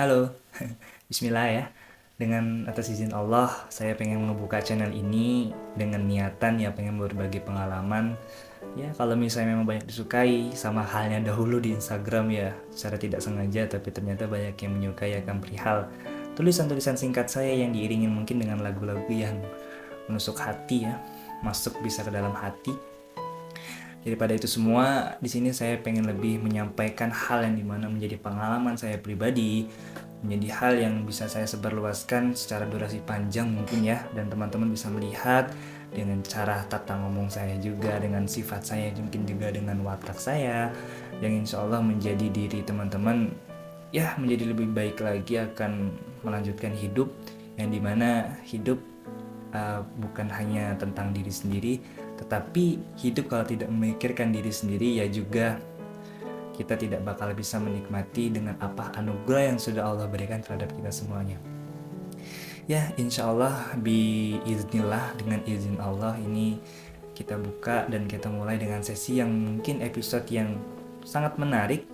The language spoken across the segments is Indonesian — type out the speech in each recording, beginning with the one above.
Halo, Bismillah ya. Dengan atas izin Allah, saya pengen ngebuka channel ini dengan niatan ya pengen berbagi pengalaman. Ya kalau misalnya memang banyak disukai sama halnya dahulu di Instagram ya, secara tidak sengaja tapi ternyata banyak yang menyukai akan perihal tulisan-tulisan singkat saya yang diiringin mungkin dengan lagu-lagu yang menusuk hati ya, masuk bisa ke dalam hati. Daripada itu semua, di sini saya pengen lebih menyampaikan hal yang dimana menjadi pengalaman saya pribadi, menjadi hal yang bisa saya sebarluaskan secara durasi panjang mungkin ya, dan teman-teman bisa melihat dengan cara tata ngomong saya juga, dengan sifat saya mungkin juga dengan watak saya, yang insya Allah menjadi diri teman-teman ya menjadi lebih baik lagi akan melanjutkan hidup yang dimana hidup bukan hanya tentang diri sendiri, tetapi hidup kalau tidak memikirkan diri sendiri ya juga kita tidak bakal bisa menikmati dengan apa anugerah yang sudah Allah berikan terhadap kita semuanya. Ya, insya Allah biiznillah dengan izin Allah ini kita buka dan kita mulai dengan sesi yang mungkin episode yang sangat menarik.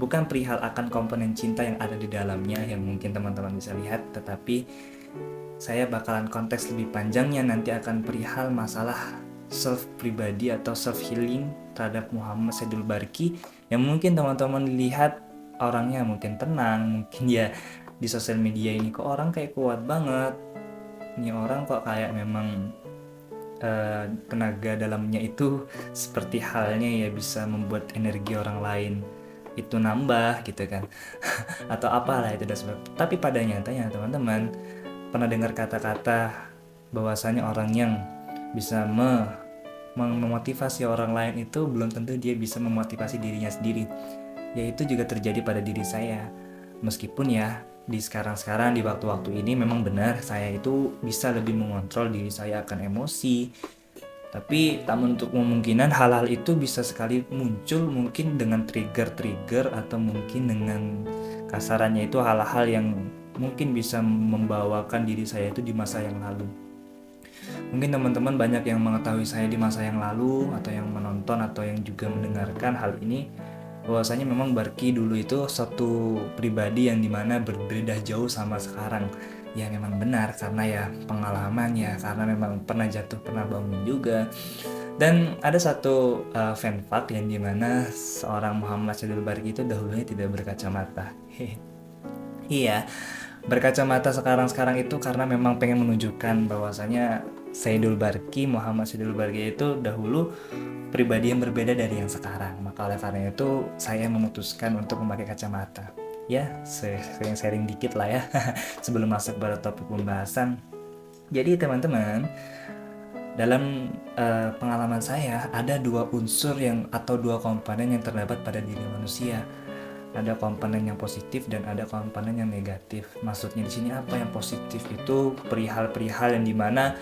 Bukan perihal akan komponen cinta yang ada di dalamnya yang mungkin teman-teman bisa lihat, tetapi saya bakalan konteks lebih panjangnya nanti akan perihal masalah self pribadi atau self healing terhadap Muhammad Saidul Barki yang mungkin teman-teman lihat orangnya mungkin tenang, mungkin ya di sosial media ini kok orang kayak kuat banget, ini orang kok kayak memang tenaga dalamnya itu seperti halnya ya bisa membuat energi orang lain itu nambah gitu kan atau apalah itu dan sebagainya. Tapi pada nyatanya teman-teman pernah dengar kata-kata bahwasanya orang yang bisa memotivasi orang lain itu belum tentu dia bisa memotivasi dirinya sendiri. Yaitu juga terjadi pada diri saya. Meskipun ya di sekarang-sekarang di waktu-waktu ini memang benar saya itu bisa lebih mengontrol diri saya akan emosi. Tapi tak menutup kemungkinan hal-hal itu bisa sekali muncul mungkin dengan trigger-trigger atau mungkin dengan kasarannya itu hal-hal yang mungkin bisa membawakan diri saya itu di masa yang lalu. Mungkin teman-teman banyak yang mengetahui saya di masa yang lalu atau yang menonton atau yang juga mendengarkan hal ini bahwasanya memang Barki dulu itu suatu pribadi yang dimana berbeda jauh sama sekarang. Ya memang benar karena ya pengalaman ya karena memang pernah jatuh pernah bangun juga. Dan ada satu fan fact yang dimana seorang Muhammad Syedul Barki itu dahulunya tidak berkacamata. Iya, berkacamata sekarang-sekarang itu karena memang pengen menunjukkan bahwasanya Saidul Barki, Muhammad Saidul Barki itu dahulu pribadi yang berbeda dari yang sekarang. Maka oleh karena itu saya memutuskan untuk memakai kacamata. Ya, sharing dikit lah ya sebelum masuk pada topik pembahasan. Jadi teman-teman, dalam pengalaman saya ada dua unsur yang atau dua komponen yang terdapat pada diri manusia. Ada komponen yang positif dan ada komponen yang negatif. Maksudnya di sini apa yang positif itu perihal-perihal yang dimana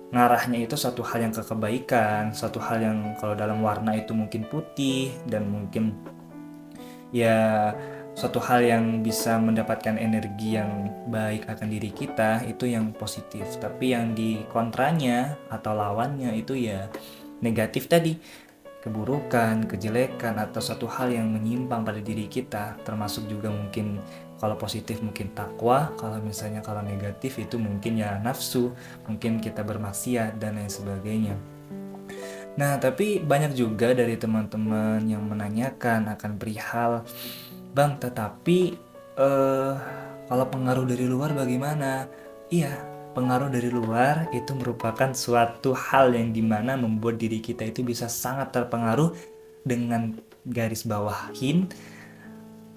ngarahnya itu suatu hal yang ke kebaikan, suatu hal yang kalau dalam warna itu mungkin putih dan mungkin ya suatu hal yang bisa mendapatkan energi yang baik akan diri kita itu yang positif. Tapi yang di kontranya atau lawannya itu ya negatif tadi, keburukan, kejelekan atau suatu hal yang menyimpang pada diri kita, termasuk juga mungkin kalau positif mungkin takwa, kalau misalnya kalau negatif itu mungkin ya nafsu, mungkin kita bermaksiat dan lain sebagainya. Nah, tapi banyak juga dari teman-teman yang menanyakan akan perihal, Bang, tetapi eh, kalau pengaruh dari luar bagaimana? Iya, pengaruh dari luar itu merupakan suatu hal yang dimana membuat diri kita itu bisa sangat terpengaruh dengan garis bawahin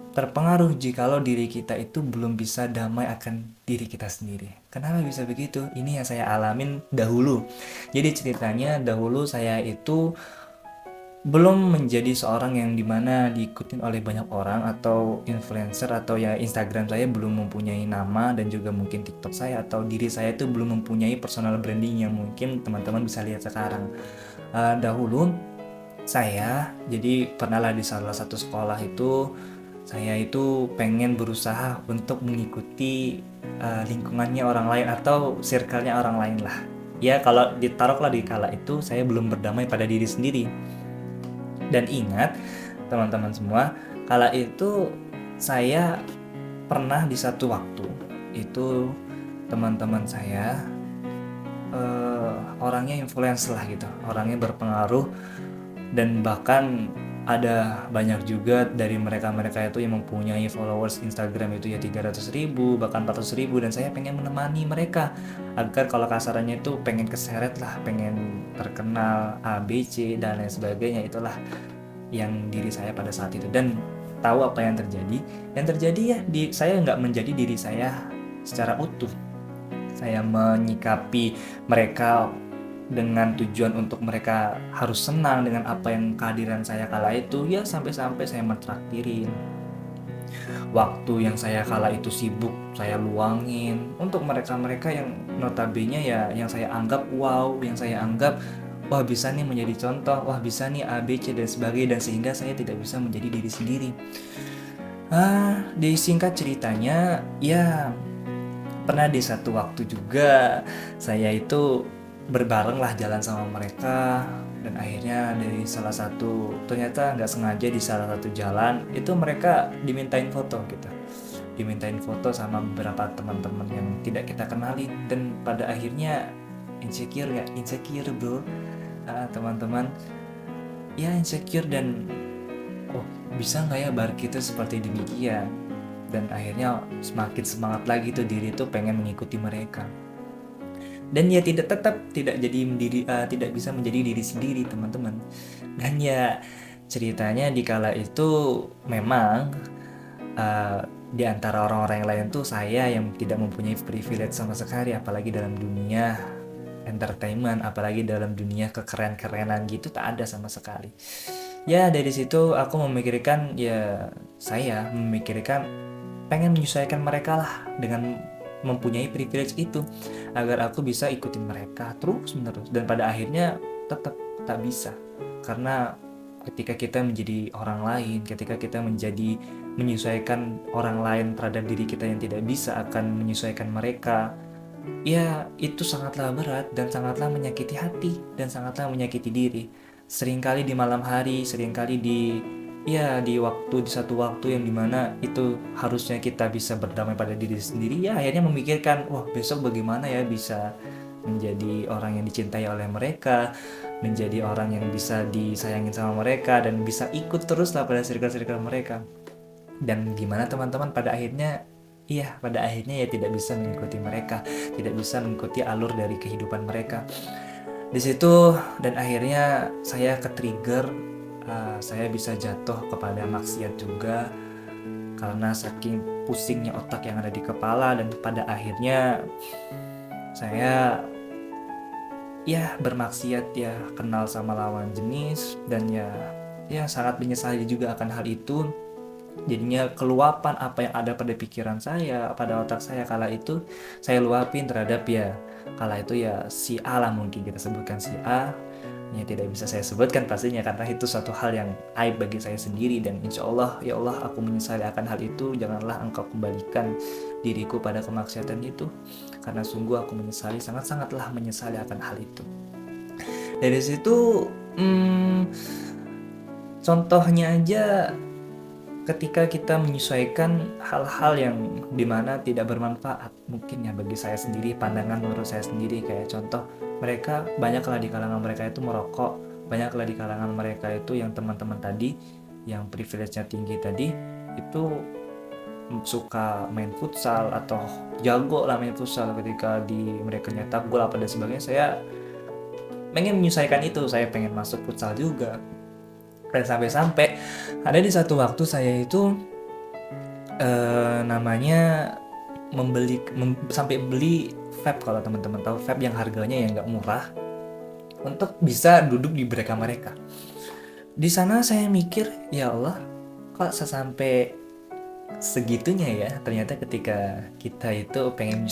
terpengaruh jikalau diri kita itu belum bisa damai akan diri kita sendiri. Kenapa bisa begitu? Ini yang saya alamin dahulu. Jadi ceritanya dahulu saya itu belum menjadi seorang yang dimana diikutin oleh banyak orang atau influencer atau ya Instagram saya belum mempunyai nama dan juga mungkin TikTok saya atau diri saya itu belum mempunyai personal branding yang mungkin teman-teman bisa lihat sekarang. Dahulu saya jadi pernah lah di salah satu sekolah itu saya itu pengen berusaha untuk mengikuti lingkungannya orang lain atau circle-nya orang lain lah. Ya kalau ditaruhlah di kala itu saya belum berdamai pada diri sendiri. Dan ingat teman-teman semua, kala itu saya pernah di satu waktu itu teman-teman saya orangnya influence lah gitu, orangnya berpengaruh, dan bahkan ada banyak juga dari mereka-mereka itu yang mempunyai followers Instagram itu ya 300.000 bahkan 400.000, dan saya pengen menemani mereka agar kalau kasarannya itu pengen keseret lah, pengen terkenal A B C dan lain sebagainya. Itulah yang diri saya pada saat itu. Dan tahu apa yang terjadi ya, saya nggak menjadi diri saya secara utuh. Saya menyikapi mereka dengan tujuan untuk mereka harus senang dengan apa yang kehadiran saya kala itu, ya sampai-sampai saya mentraktirin waktu yang saya kala itu sibuk, saya luangin untuk mereka-mereka yang notabene ya yang saya anggap wow, yang saya anggap wah bisa nih menjadi contoh, wah bisa nih A B C dan sebagainya, dan sehingga saya tidak bisa menjadi diri sendiri. Disingkat ceritanya ya, pernah di satu waktu juga saya itu berbareng lah jalan sama mereka, dan akhirnya dari salah satu, ternyata nggak sengaja di salah satu jalan itu mereka dimintain foto sama beberapa teman-teman yang tidak kita kenalin, dan pada akhirnya insecure bro, teman-teman, ya insecure, dan oh bisa nggak ya bar kita seperti demikian, dan akhirnya semakin semangat lagi tuh diri tuh pengen mengikuti mereka, dan ya tidak bisa menjadi diri sendiri teman-teman. Dan ya ceritanya di kala itu memang di antara orang-orang yang lain tuh saya yang tidak mempunyai privilege sama sekali, apalagi dalam dunia entertainment, apalagi dalam dunia kekeren-kerenan gitu, tak ada sama sekali. Ya dari situ aku memikirkan, ya saya memikirkan pengen menyesuaikan mereka lah dengan mempunyai privilege itu, agar aku bisa ikutin mereka terus menerus, dan pada akhirnya tetap tak bisa. Karena ketika kita menjadi orang lain, ketika kita menyesuaikan orang lain terhadap diri kita yang tidak bisa akan menyesuaikan mereka, ya itu sangatlah berat dan sangatlah menyakiti hati dan sangatlah menyakiti diri. Seringkali di malam hari, seringkali di satu waktu yang dimana itu harusnya kita bisa berdamai pada diri sendiri, ya akhirnya memikirkan, wah besok bagaimana ya bisa menjadi orang yang dicintai oleh mereka, menjadi orang yang bisa disayangin sama mereka, dan bisa ikut terus lah pada circle-circle mereka. Dan gimana teman-teman, pada akhirnya ya tidak bisa mengikuti mereka, tidak bisa mengikuti alur dari kehidupan mereka. Di situ dan akhirnya saya ke-trigger, saya bisa jatuh kepada maksiat juga karena saking pusingnya otak yang ada di kepala, dan pada akhirnya saya bermaksiat, ya kenal sama lawan jenis, dan ya sangat menyesali juga akan hal itu. Jadinya keluapan apa yang ada pada pikiran saya, pada otak saya kala itu, saya luapin terhadap kala itu si A lah, mungkin kita sebutkan si A. Ya tidak bisa saya sebutkan pastinya karena itu suatu hal yang aib bagi saya sendiri, dan insya Allah ya Allah aku menyesali akan hal itu. Janganlah engkau kembalikan diriku pada kemaksiatan itu, karena sungguh aku menyesali, sangat-sangatlah menyesali akan hal itu. Dari situ contohnya aja, ketika kita menyesuaikan hal-hal yang dimana tidak bermanfaat mungkin ya bagi saya sendiri, pandangan menurut saya sendiri, kayak contoh mereka banyaklah di kalangan mereka itu merokok, banyaklah di kalangan mereka itu yang teman-teman tadi yang privilege-nya tinggi tadi itu suka main futsal atau jago lah main futsal, ketika mereka nyetak gol apa dan sebagainya. Saya pengen menyesuaikan itu, saya pengen masuk futsal juga. Dan sampai-sampai ada di satu waktu saya itu sampai beli vape, kalau teman-teman tahu vape yang harganya yang nggak murah, untuk bisa duduk di mereka. Di sana saya mikir, ya Allah, kok sampai segitunya ya. Ternyata ketika kita itu pengen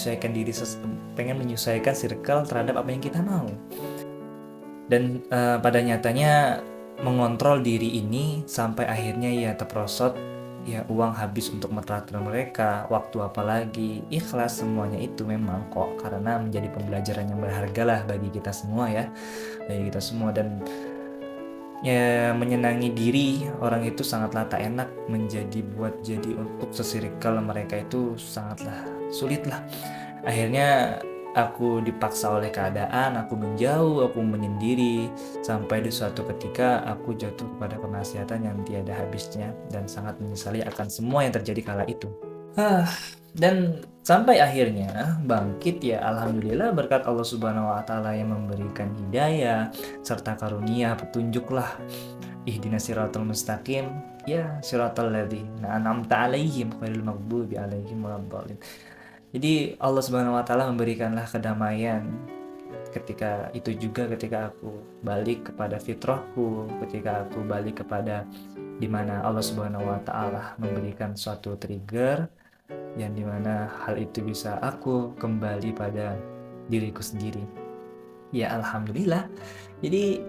menyesuaikan circle terhadap apa yang kita mau, dan pada nyatanya mengontrol diri ini sampai akhirnya ya terperosot, ya uang habis untuk mentraktir mereka, waktu apalagi, ikhlas, semuanya itu memang kok karena menjadi pembelajaran yang berharga lah bagi kita semua ya, bagi kita semua. Dan ya menyenangi diri orang itu sangatlah tak enak, jadi untuk sesirkel mereka itu sangatlah sulit lah. Akhirnya aku dipaksa oleh keadaan, aku menjauh, aku menyendiri, sampai di suatu ketika aku jatuh kepada kemaksiatan yang tiada habisnya dan sangat menyesali akan semua yang terjadi kala itu. Ah, dan sampai akhirnya bangkit ya alhamdulillah berkat Allah Subhanahu wa taala yang memberikan hidayah serta karunia petunjuklah. Ihdinas siratal mustaqim, ya siratal ladzina an'amta 'alaihim ghairil maghdubi 'alaihim waladdallin. Jadi Allah Subhanahu wa taala memberikanlah kedamaian ketika itu juga ketika aku balik kepada fitrahku, ketika aku balik kepada di mana Allah Subhanahu wa taala memberikan suatu trigger yang dimana hal itu bisa aku kembali pada diriku sendiri. Ya alhamdulillah. Jadi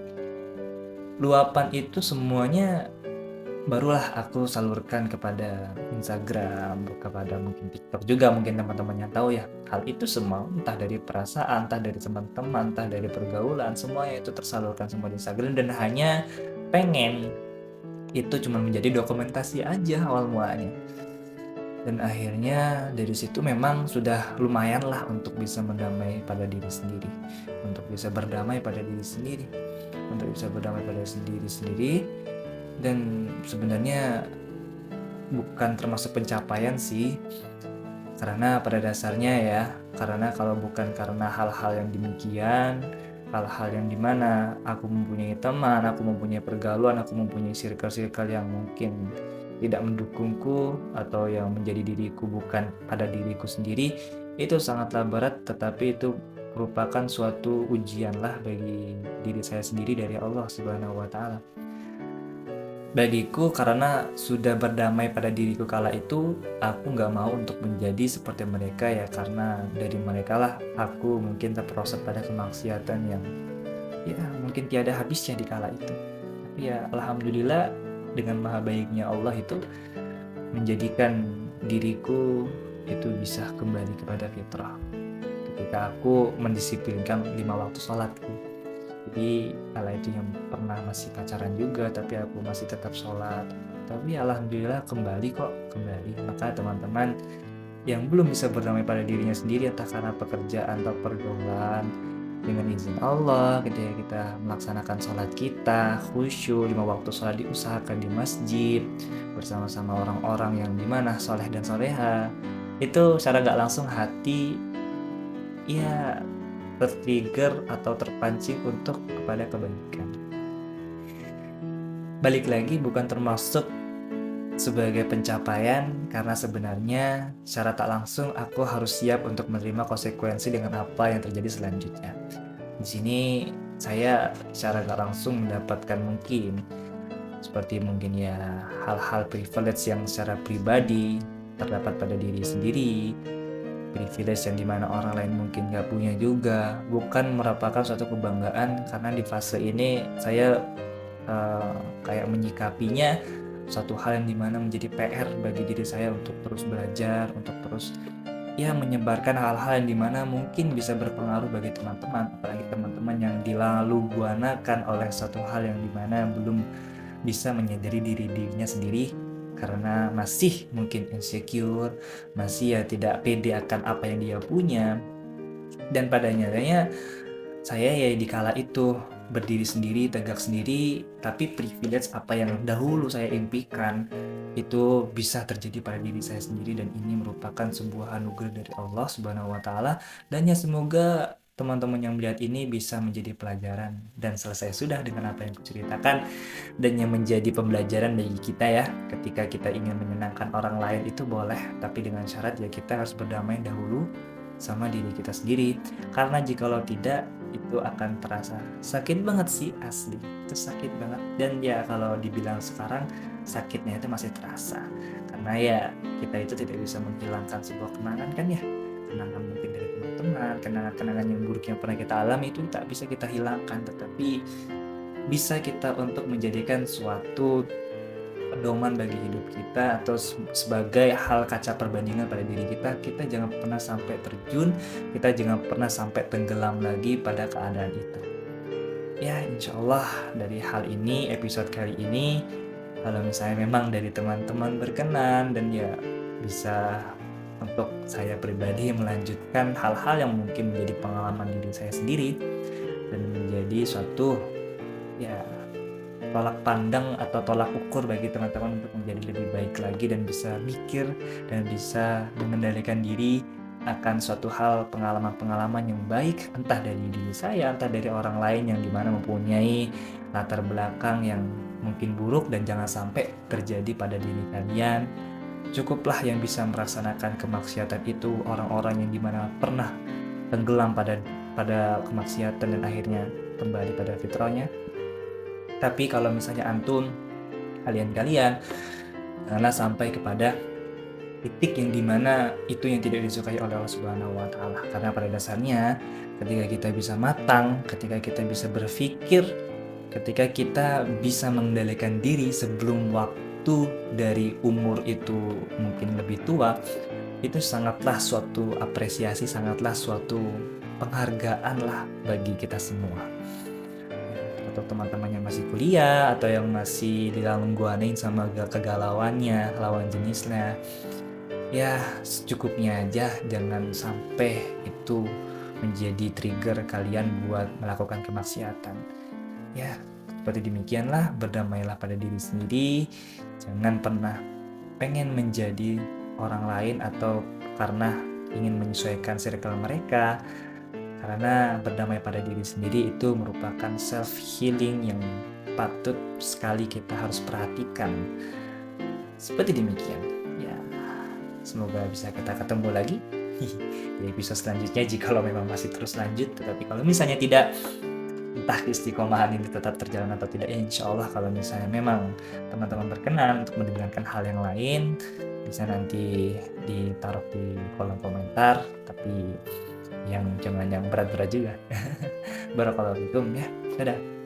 luapan itu semuanya barulah aku salurkan kepada Instagram, kepada mungkin TikTok juga mungkin teman-teman yang tahu ya. Hal itu semua entah dari perasaan, entah dari teman-teman, entah dari pergaulan, semuanya itu tersalurkan semua di Instagram dan hanya pengen itu cuma menjadi dokumentasi aja awal mulanya. Dan akhirnya dari situ memang sudah lumayan lah untuk bisa mendamai pada diri sendiri, untuk bisa berdamai pada diri sendiri, untuk bisa berdamai pada diri sendiri. Dan sebenarnya bukan termasuk pencapaian sih, karena pada dasarnya ya, karena kalau bukan karena hal-hal yang demikian, hal-hal yang dimana aku mempunyai teman, aku mempunyai pergaulan, aku mempunyai circle-circle yang mungkin tidak mendukungku atau yang menjadi diriku bukan pada diriku sendiri, itu sangatlah berat, tetapi itu merupakan suatu ujian lah bagi diri saya sendiri dari Allah Subhanahu wa taala. Bagiku karena sudah berdamai pada diriku kala itu, aku nggak mau untuk menjadi seperti mereka ya, karena dari mereka lah aku mungkin terperosok pada kemaksiatan yang ya mungkin tiada habisnya di kala itu. Tapi ya alhamdulillah dengan maha baiknya Allah itu menjadikan diriku itu bisa kembali kepada fitrah. Ketika aku mendisiplinkan 5 waktu sholatku. Jadi kala itu yang pernah masih pacaran juga tapi aku masih tetap sholat, tapi alhamdulillah kembali kok, kembali. Maka teman-teman yang belum bisa berdamai pada dirinya sendiri entah karena pekerjaan atau pergaulan, dengan izin Allah ketika kita melaksanakan sholat kita khusyuk 5 waktu sholat diusahakan di masjid bersama-sama orang-orang yang dimana soleh dan soleha, itu secara gak langsung hati ya tertrigger atau terpancing untuk kepada kebaikan. Balik lagi bukan termasuk sebagai pencapaian karena sebenarnya secara tak langsung aku harus siap untuk menerima konsekuensi dengan apa yang terjadi selanjutnya. Di sini saya secara tak langsung mendapatkan mungkin seperti mungkin ya hal-hal privilege yang secara pribadi terdapat pada diri sendiri, privilege yang dimana orang lain mungkin gak punya juga, bukan merupakan suatu kebanggaan karena di fase ini saya kayak menyikapinya suatu hal yang dimana menjadi PR bagi diri saya untuk terus belajar, untuk terus ya menyebarkan hal-hal yang dimana mungkin bisa berpengaruh bagi teman-teman, apalagi teman-teman yang dilalu guanakan oleh suatu hal yang dimana belum bisa menyadari dirinya sendiri karena masih mungkin insecure, masih ya tidak pede akan apa yang dia punya. Dan pada nyatanya saya ya di kala itu berdiri sendiri, tegak sendiri, tapi privilege apa yang dahulu saya impikan itu bisa terjadi pada diri saya sendiri dan ini merupakan sebuah anugerah dari Allah Subhanahu wa taala dan ya semoga teman-teman yang melihat ini bisa menjadi pelajaran dan selesai sudah dengan apa yang kuceritakan dan yang menjadi pembelajaran bagi kita ya ketika kita ingin menyenangkan orang lain itu boleh tapi dengan syarat ya kita harus berdamai dahulu sama diri kita sendiri karena jikalau tidak itu akan terasa sakit banget sih, asli itu sakit banget. Dan ya kalau dibilang sekarang sakitnya itu masih terasa karena ya kita itu tidak bisa menghilangkan sebuah kenangan kan ya, kenangan mungkin dari teman-teman, kenangan-kenangan yang buruk yang pernah kita alami itu tak bisa kita hilangkan, tetapi bisa kita untuk menjadikan suatu pedoman bagi hidup kita atau sebagai hal kaca perbandingan pada diri kita. Kita jangan pernah sampai terjun, kita jangan pernah sampai tenggelam lagi pada keadaan itu. Ya, insya Allah dari hal ini, episode kali ini, kalau misalnya memang dari teman-teman berkenan dan ya bisa untuk saya pribadi melanjutkan hal-hal yang mungkin menjadi pengalaman diri saya sendiri dan menjadi suatu ya tolak pandang atau tolak ukur bagi teman-teman untuk menjadi lebih baik lagi dan bisa mikir dan bisa mengendalikan diri akan suatu hal pengalaman-pengalaman yang baik entah dari diri saya, entah dari orang lain yang dimana mempunyai latar belakang yang mungkin buruk dan jangan sampai terjadi pada diri kalian. Cukuplah yang bisa melaksanakan kemaksiatan itu orang-orang yang dimana pernah tenggelam pada kemaksiatan dan akhirnya kembali pada fitrahnya. Tapi kalau misalnya antum, kalian-kalian, janganlah sampai kepada titik yang dimana itu yang tidak disukai oleh Allah Subhanahu wa Ta'ala. Karena pada dasarnya, ketika kita bisa matang, ketika kita bisa berpikir, ketika kita bisa mengendalikan diri sebelum waktu dari umur itu mungkin lebih tua, itu sangatlah suatu apresiasi, sangatlah suatu penghargaan lah bagi kita semua. Atau teman-teman yang masih kuliah atau yang masih digangguanin sama kegalauannya, lawan jenisnya, ya secukupnya aja, jangan sampai itu menjadi trigger kalian buat melakukan kemaksiatan. Ya, seperti demikianlah, berdamailah pada diri sendiri, jangan pernah pengen menjadi orang lain atau karena ingin menyesuaikan circle mereka. Karena berdamai pada diri sendiri itu merupakan self healing yang patut sekali kita harus perhatikan. Seperti demikian. Ya, semoga bisa kita ketemu lagi di episode selanjutnya jikalau memang masih terus lanjut. Tetapi kalau misalnya tidak, entah istiqomahan ini tetap terjalan atau tidak, ya insya Allah kalau misalnya memang teman-teman berkenan untuk mendengarkan hal yang lain, bisa nanti ditaruh di kolom komentar, tapi yang jangan yang berat-berat juga. Barakallahu fikum ya. Dadah.